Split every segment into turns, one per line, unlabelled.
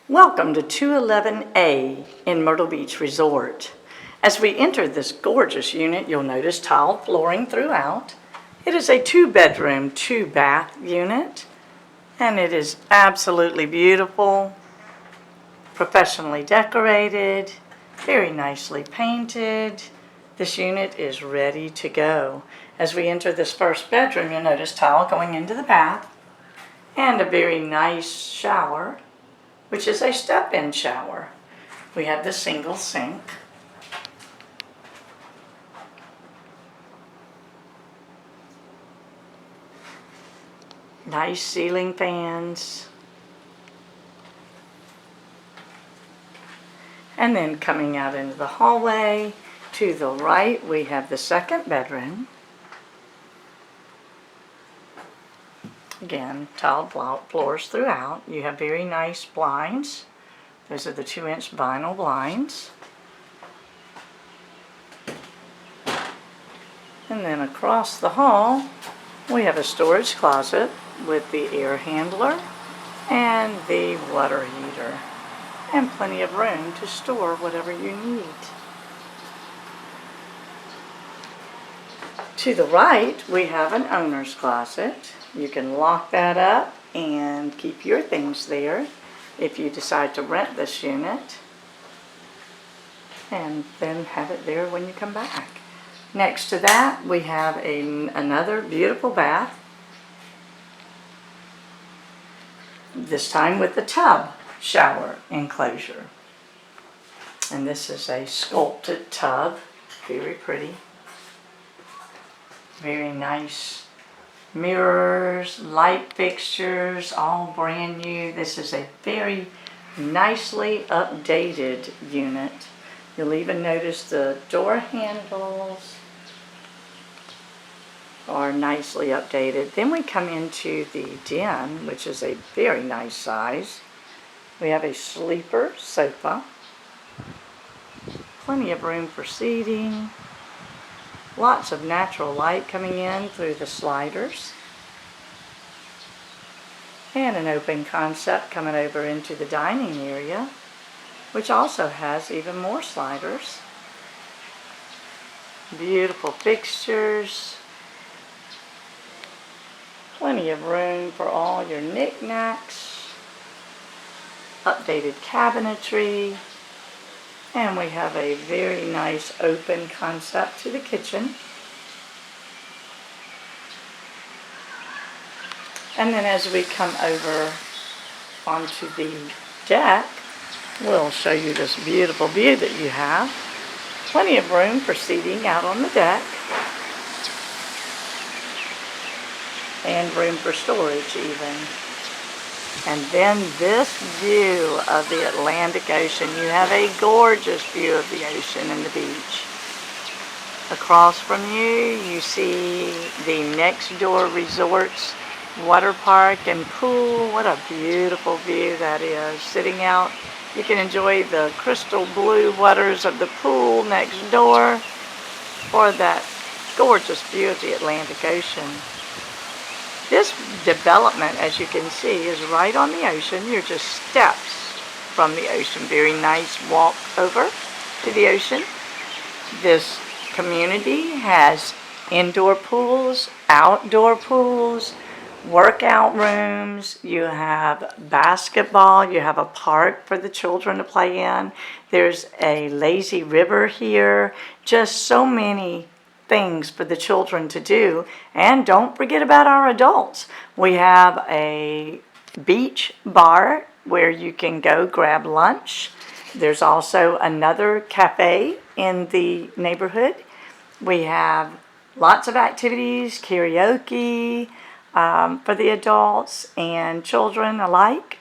Welcome to 211A in Myrtle Beach Resort. As we enter this gorgeous unit, you'll notice tile flooring throughout. It is a 2-bedroom, 2-bath unit, and it is absolutely beautiful, professionally decorated, very nicely painted. This unit is ready to go. As we enter this first bedroom, you'll notice tile going into the bath and a very nice shower, which is a step-in shower. We have the single sink. Nice ceiling fans. And then coming out into the hallway, to the right we have the second bedroom. Again, tiled floors throughout. You have very nice blinds. Those are the 2-inch vinyl blinds. And then across the hall, we have a storage closet with the air handler and the water heater, and plenty of room to store whatever you need. To the right, we have an owner's closet. You can lock that up and keep your things there if you decide to rent this unit, and then have it there when you come back. Next to that, we have another beautiful bath, this time with the tub shower enclosure. And this is a sculpted tub, very pretty. Very nice mirrors, light fixtures, all brand new. This is a very nicely updated unit. You'll even notice the door handles are nicely updated. Then we come into the den, which is a very nice size. We have a sleeper sofa, plenty of room for seating. Lots of natural light coming in through the sliders. And an open concept coming over into the dining area, which also has even more sliders. Beautiful fixtures. Plenty of room for all your knickknacks. Updated cabinetry. And we have a very nice open concept to the kitchen. And then as we come over onto the deck, we'll show you this beautiful view that you have. Plenty of room for seating out on the deck. And room for storage even. And then this view of the Atlantic Ocean. You have a gorgeous view of the ocean and the beach. Across from you, you see the Next Door Resort's water park and pool. What a beautiful view that is. Sitting out, you can enjoy the crystal blue waters of the pool next door, or that gorgeous view of the Atlantic Ocean. This development, as you can see, is right on the ocean. You're just steps from the ocean. Very nice walk over to the ocean. This community has indoor pools, outdoor pools, workout rooms. You have basketball. You have a park for the children to play in. There's a lazy river here. Just so many things for the children to do. And don't forget about our adults. We have a beach bar where you can go grab lunch. There's also another cafe in the neighborhood. We have lots of activities, karaoke for the adults and children alike.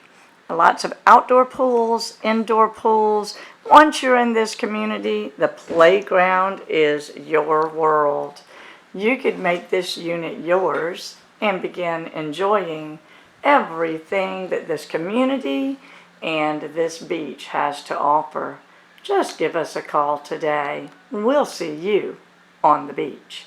Lots of outdoor pools, indoor pools. Once you're in this community, the playground is your world. You could make this unit yours and begin enjoying everything that this community and this beach has to offer. Just give us a call today. We'll see you on the beach.